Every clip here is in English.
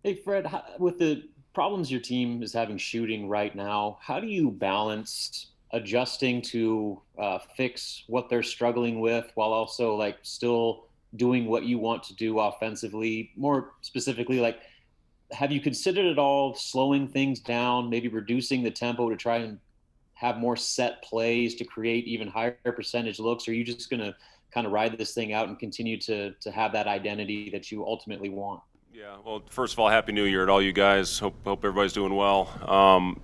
Hey, Fred, with the problems your team is having shooting right now, how do you balance adjusting to fix what they're struggling with while also like still doing what you want to do offensively? More specifically, like, have you considered at all slowing things down, maybe reducing the tempo to try and have more set plays to create even higher percentage looks? Or are you just going to kind of ride this thing out and continue to have that identity that you ultimately want? Yeah, well, first of all, Happy New Year to all you guys. Hope everybody's doing well.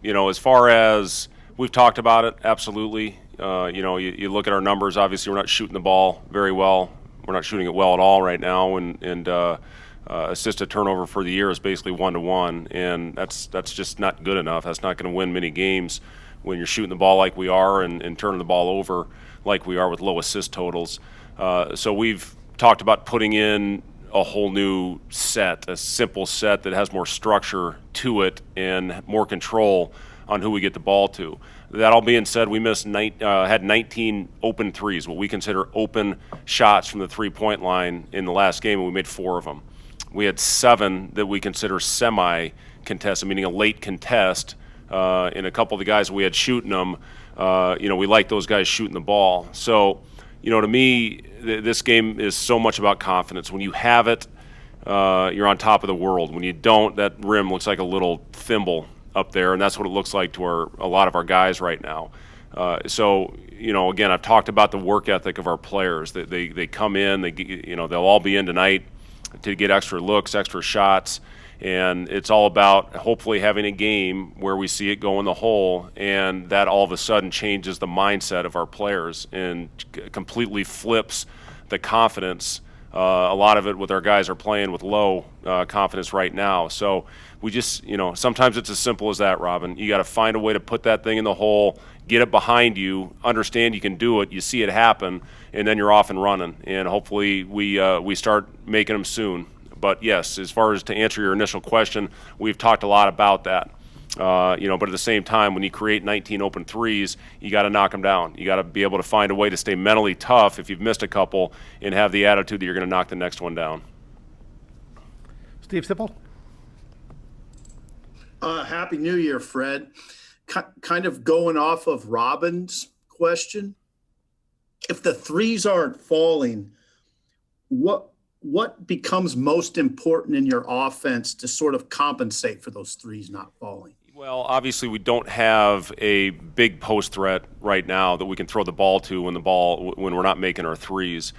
As far as we've talked about it, absolutely. You look at our numbers. Obviously, we're not shooting the ball very well. We're not shooting it well at all right now, and assisted turnover for the year is basically 1-to-1, and that's just not good enough. That's not going to win many games when you're shooting the ball like we are and turning the ball over like we are with low assist totals. So we've talked about putting in a whole new set, a simple set that has more structure to it and more control on who we get the ball to. That all being said, we had 19 open threes, what we consider open shots from the three-point line in the last game, and we made 4 of them. We had 7 that we consider semi-contested, meaning a late contest, and a couple of the guys we had shooting them, we like those guys shooting the ball. So, to me, this game is so much about confidence. When you have it, you're on top of the world. When you don't, that rim looks like a little thimble up there, and that's what it looks like to a lot of our guys right now. Again, I've talked about the work ethic of our players. They come in, they'll all be in tonight to get extra looks, extra shots, and it's all about hopefully having a game where we see it go in the hole, and that all of a sudden changes the mindset of our players and completely flips the confidence. A lot of it with our guys are playing with low confidence right now. So we just, sometimes it's as simple as that, Robin. You got to find a way to put that thing in the hole, get it behind you, understand you can do it, you see it happen, and then you're off and running. And hopefully we start making them soon. But yes, as far as to answer your initial question, we've talked a lot about that. But at the same time, when you create 19 open threes, you got to knock them down. You got to be able to find a way to stay mentally tough if you've missed a couple and have the attitude that you're going to knock the next one down. Steve Sipple? Happy New Year, Fred. Kind of going off of Robin's question, if the threes aren't falling, what becomes most important in your offense to sort of compensate for those threes not falling? Well, obviously we don't have a big post threat right now that we can throw the ball to when we're not making our threes.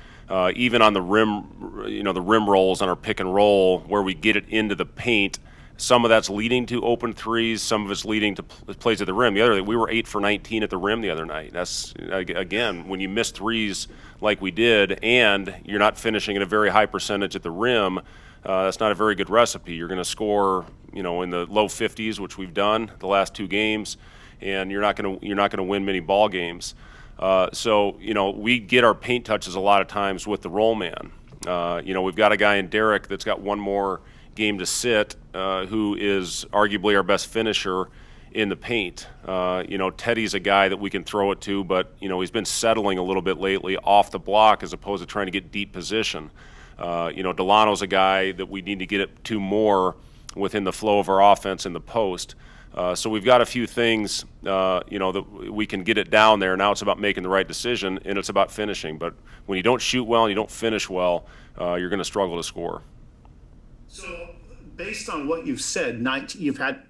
Even on the rim, the rim rolls on our pick and roll where we get it into the paint. Some of that's leading to open threes. Some of it's leading to plays at the rim. We were 8 for 19 at the rim the other night. That's, again, when you miss threes like we did and you're not finishing at a very high percentage at the rim, that's not a very good recipe. You're going to score, in the low 50s, which we've done the last 2 games, and you're not going to win many ball games. We get our paint touches a lot of times with the roll man. We've got a guy in Derek that's got one more game to sit, who is arguably our best finisher in the paint. Teddy's a guy that we can throw it to, but he's been settling a little bit lately off the block as opposed to trying to get deep position. Delano's a guy that we need to get it to more within the flow of our offense in the post. So we've got a few things, that we can get it down there. Now it's about making the right decision, and it's about finishing. But when you don't shoot well and you don't finish well, you're going to struggle to score. So, based on what you've said, you've had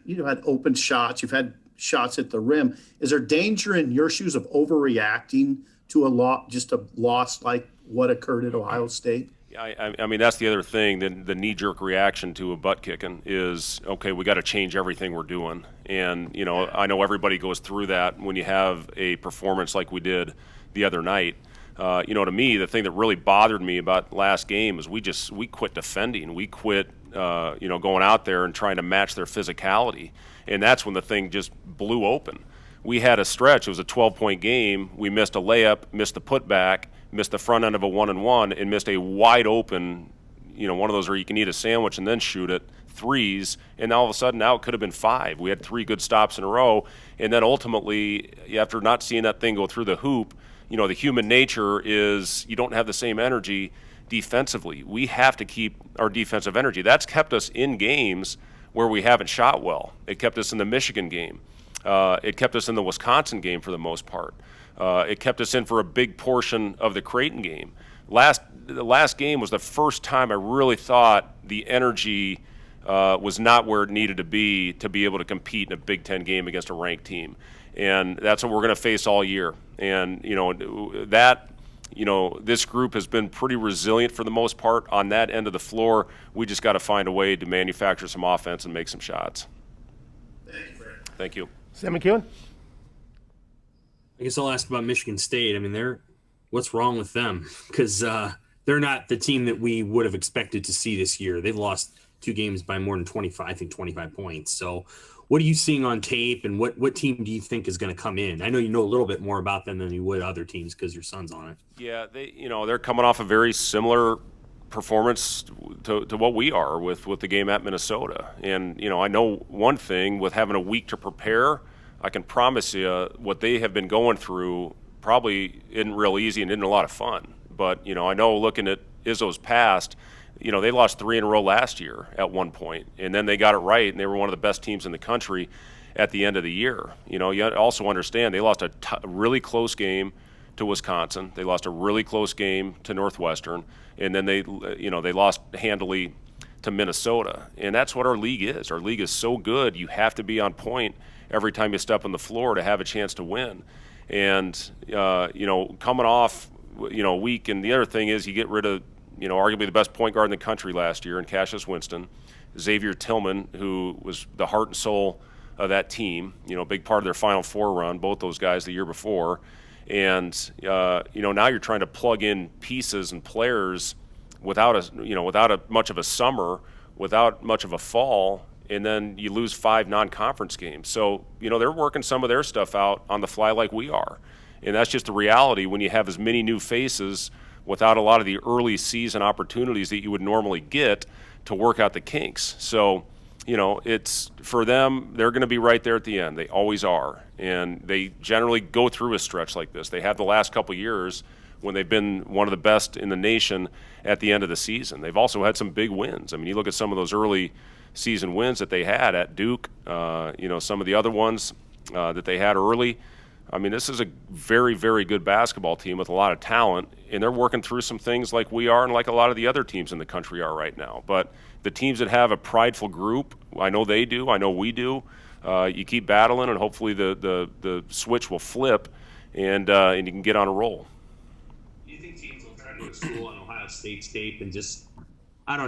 open shots, you've had shots at the rim. Is there danger in your shoes of overreacting to just a loss like what occurred at Ohio State? I mean, that's the other thing. The knee-jerk reaction to a butt kicking is, okay, we got to change everything we're doing. And I know everybody goes through that when you have a performance like we did the other night. To me, the thing that really bothered me about last game is we quit defending. We quit, going out there and trying to match their physicality. And that's when the thing just blew open. We had a stretch. It was a 12-point game. We missed a layup, missed the putback, missed the front end of a 1-and-1, and missed a wide open, one of those where you can eat a sandwich and then shoot it, threes, and all of a sudden now it could have been 5. We had 3 good stops in a row, and then ultimately, after not seeing that thing go through the hoop, the human nature is you don't have the same energy defensively. We have to keep our defensive energy. That's kept us in games where we haven't shot well. It kept us in the Michigan game. It kept us in the Wisconsin game for the most part. It kept us in for a big portion of the Creighton game. The last game was the first time I really thought the energy was not where it needed to be able to compete in a Big Ten game against a ranked team. And that's what we're going to face all year. And, this group has been pretty resilient for the most part on that end of the floor. We just got to find a way to manufacture some offense and make some shots. Thank you, Fred. Thank you. Sam McEwen? I guess I'll ask about Michigan State. I mean, what's wrong with them? Because they're not the team that we would have expected to see this year. They've lost 2 games by more than 25 points. So what are you seeing on tape, and what team do you think is going to come in? I know you know a little bit more about them than you would other teams because your son's on it. Yeah, they're coming off a very similar performance to what we are with the game at Minnesota. And, I know one thing, with having a week to prepare, I can promise you what they have been going through probably isn't real easy and isn't a lot of fun. But, I know looking at Izzo's past, they lost 3 in a row last year at one point, and then they got it right, and they were one of the best teams in the country at the end of the year. You also understand they lost a really close game to Wisconsin. They lost a really close game to Northwestern, and then they lost handily to Minnesota. And that's what our league is. Our league is so good, you have to be on point every time you step on the floor to have a chance to win. And, coming off, a week, and the other thing is you get rid of, arguably the best point guard in the country last year in Cassius Winston, Xavier Tillman, who was the heart and soul of that team, a big part of their Final Four run, both those guys the year before. And, now you're trying to plug in pieces and players without much of a summer, without much of a fall, and then you lose 5 non-conference games. So, they're working some of their stuff out on the fly like we are. And that's just the reality when you have as many new faces without a lot of the early season opportunities that you would normally get to work out the kinks. So, it's for them, they're going to be right there at the end. They always are. And they generally go through a stretch like this. They have the last couple years when they've been one of the best in the nation at the end of the season. They've also had some big wins. I mean, you look at some of those early season wins that they had at Duke, some of the other ones that they had early. I mean, this is a very, very good basketball team with a lot of talent, and they're working through some things like we are and like a lot of the other teams in the country are right now. But the teams that have a prideful group, I know they do, I know we do, you keep battling, and hopefully the switch will flip, and you can get on a roll. Do you think teams will try to go to school on Ohio State's tape and just,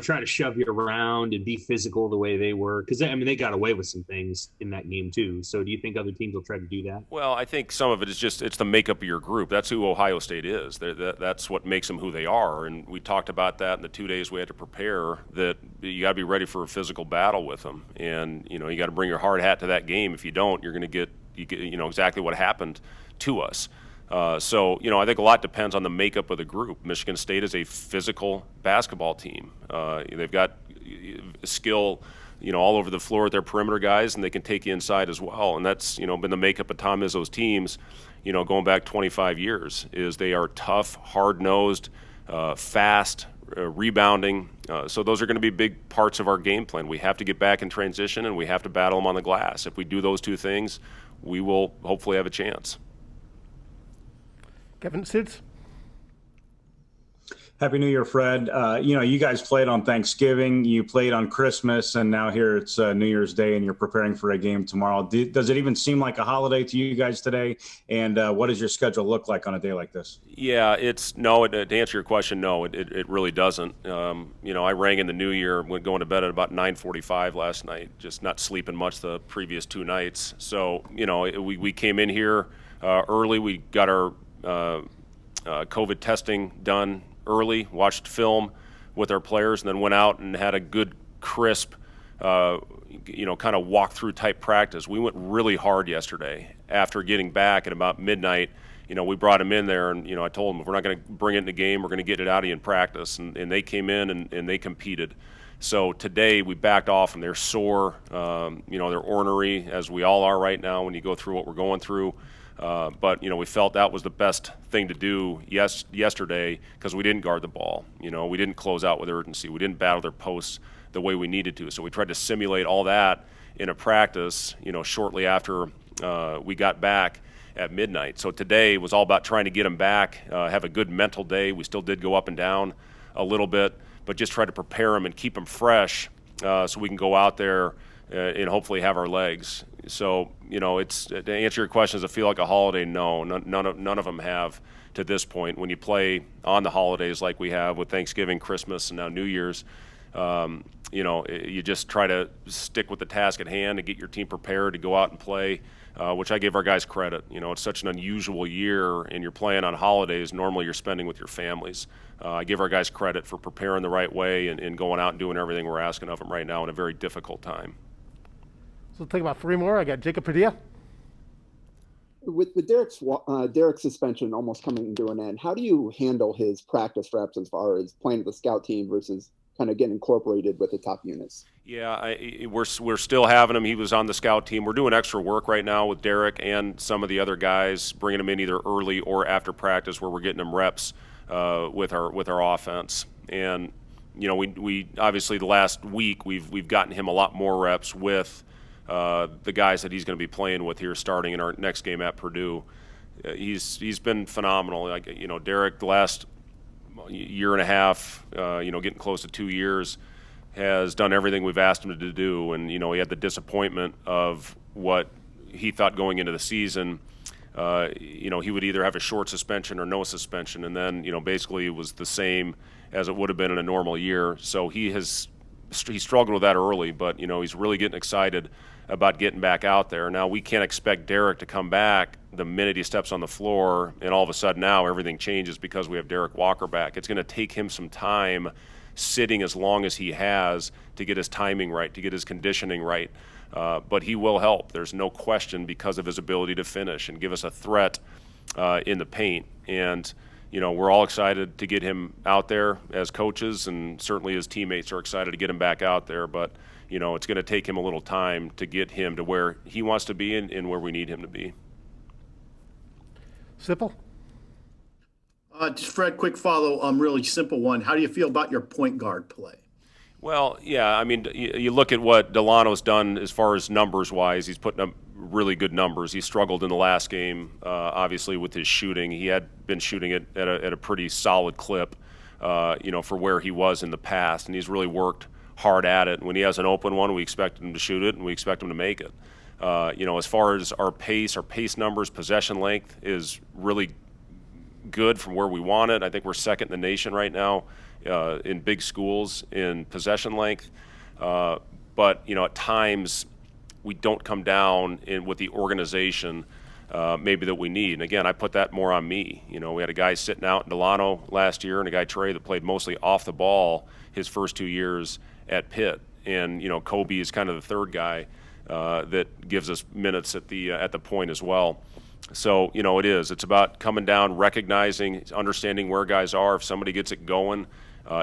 try to shove you around and be physical the way they were? Because, they got away with some things in that game, too. So do you think other teams will try to do that? Well, I think some of it is it's the makeup of your group. That's who Ohio State is. That's what makes them who they are. And we talked about that in the 2 days we had to prepare, that you got to be ready for a physical battle with them. And, you got to bring your hard hat to that game. If you don't, you're going to get exactly what happened to us. So, I think a lot depends on the makeup of the group. Michigan State is a physical basketball team. They've got skill, all over the floor with their perimeter guys, and they can take you inside as well. And that's, been the makeup of Tom Izzo's teams, going back 25 years, is they are tough, hard-nosed, fast, rebounding. So those are going to be big parts of our game plan. We have to get back in transition, and we have to battle them on the glass. If we do those two things, we will hopefully have a chance. Kevin Sids? Happy New Year, Fred. You guys played on Thanksgiving, you played on Christmas, and now here it's New Year's Day, and you're preparing for a game tomorrow. Does it even seem like a holiday to you guys today? And what does your schedule look like on a day like this? Yeah, to answer your question, no, it really doesn't. I rang in the New Year, went going to bed at about 9:45 last night, just not sleeping much the previous 2 nights. So, we came in here early. We got our COVID testing done early, watched film with our players, and then went out and had a good, crisp, kind of walk-through type practice. We went really hard yesterday. After getting back at about midnight, we brought them in there, and, I told them, if we're not going to bring it in the game, we're going to get it out of you in practice. And they came in and they competed. So today we backed off, and they're sore. They're ornery, as we all are right now when you go through what we're going through. But we felt that was the best thing to do yesterday because we didn't guard the ball. We didn't close out with urgency. We didn't battle their posts the way we needed to. So we tried to simulate all that in a practice, shortly after we got back at midnight. So today was all about trying to get them back, have a good mental day. We still did go up and down a little bit, but just try to prepare them and keep them fresh so we can go out there and hopefully have our legs. So, it's to answer your question, does it feel like a holiday? No, none of them have to this point. When you play on the holidays like we have with Thanksgiving, Christmas, and now New Year's, you just try to stick with the task at hand and get your team prepared to go out and play, which I give our guys credit. It's such an unusual year, and you're playing on holidays. Normally you're spending with your families. I give our guys credit for preparing the right way and going out and doing everything we're asking of them right now in a very difficult time. So think about 3 more. I got Jacob Padilla. With Derek's suspension almost coming to an end, how do you handle his practice reps as far as playing with the scout team versus kind of getting incorporated with the top units? Yeah, we're still having him. He was on the scout team. We're doing extra work right now with Derek and some of the other guys, bringing them in either early or after practice, where we're getting them reps with our offense. And we obviously the last week we've gotten him a lot more reps with the guys that he's going to be playing with here, starting in our next game at Purdue. He's been phenomenal. Derek, the last year and a half, getting close to 2 years, has done everything we've asked him to do. And he had the disappointment of what he thought going into the season. He would either have a short suspension or no suspension, and then basically it was the same as it would have been in a normal year. So he struggled with that early, but he's really getting excited about getting back out there. Now we can't expect Derek to come back the minute he steps on the floor and all of a sudden now everything changes because we have Derek Walker back. It's going to take him some time sitting as long as he has to get his timing right, to get his conditioning right. But he will help. There's no question, because of his ability to finish and give us a threat in the paint. And we're all excited to get him out there as coaches, and certainly his teammates are excited to get him back out there. But it's going to take him a little time to get him to where he wants to be and where we need him to be. Sipple? Just Fred, quick follow, really simple one. How do you feel about your point guard play? Well, yeah, I mean, you look at what Delano's done as far as numbers-wise. He's putting up really good numbers. He struggled in the last game, obviously, with his shooting. He had been shooting it at a pretty solid clip, for where he was in the past, and he's really worked hard at it. When he has an open one, we expect him to shoot it, and we expect him to make it. As far as our pace numbers, possession length is really good from where we want it. I think we're second in the nation right now in big schools in possession length. But at times we don't come down with the organization maybe that we need. And again, I put that more on me. We had a guy sitting out in Delano last year and a guy, Trey, that played mostly off the ball his first 2 years at Pitt. And, Kobe is kind of the third guy that gives us minutes at the point as well. So, it's about coming down, recognizing, understanding where guys are. If somebody gets it going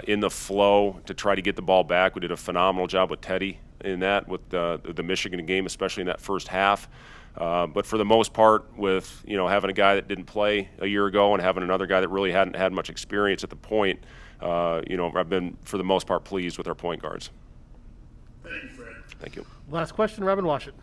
in the flow to try to get the ball back. We did a phenomenal job with Teddy in that, with the Michigan game, especially in that first half. But for the most part, with having a guy that didn't play a year ago and having another guy that really hadn't had much experience at the point, I've been, for the most part, pleased with our point guards. Thank you, Fred. Thank you. Last question, Robin Washington.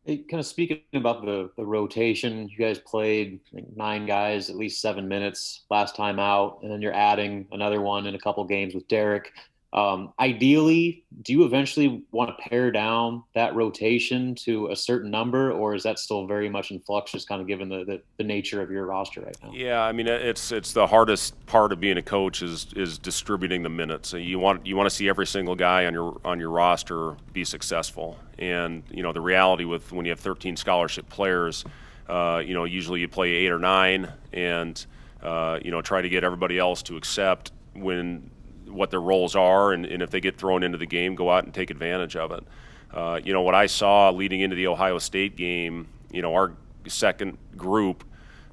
Hey, kind of speaking about the rotation, you guys played 9 guys, at least 7 minutes last time out, and then you're adding another one in a couple games with Derek. Ideally, do you eventually want to pare down that rotation to a certain number, or is that still very much in flux, just kind of given the nature of your roster right now? Yeah, I mean, it's the hardest part of being a coach is distributing the minutes. So you want to see every single guy on your roster be successful. And the reality with when you have 13 scholarship players, usually you play 8 or 9, and try to get everybody else to accept what their roles are, and if they get thrown into the game, go out and take advantage of it. What I saw leading into the Ohio State game, our second group,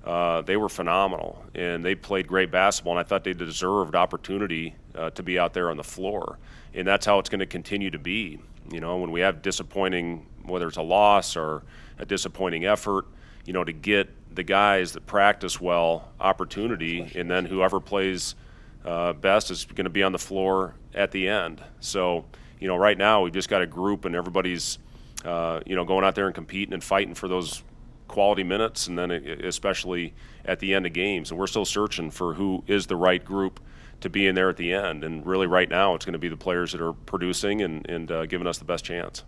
they were phenomenal, and they played great basketball, and I thought they deserved opportunity to be out there on the floor. And that's how it's going to continue to be. When we have disappointing, whether it's a loss or a disappointing effort, to get the guys that practice well opportunity, and then whoever plays best is going to be on the floor at the end. So, right now we've just got a group and everybody's, going out there and competing and fighting for those quality minutes, and then especially at the end of games. And we're still searching for who is the right group to be in there at the end. And really right now it's going to be the players that are producing and giving us the best chance.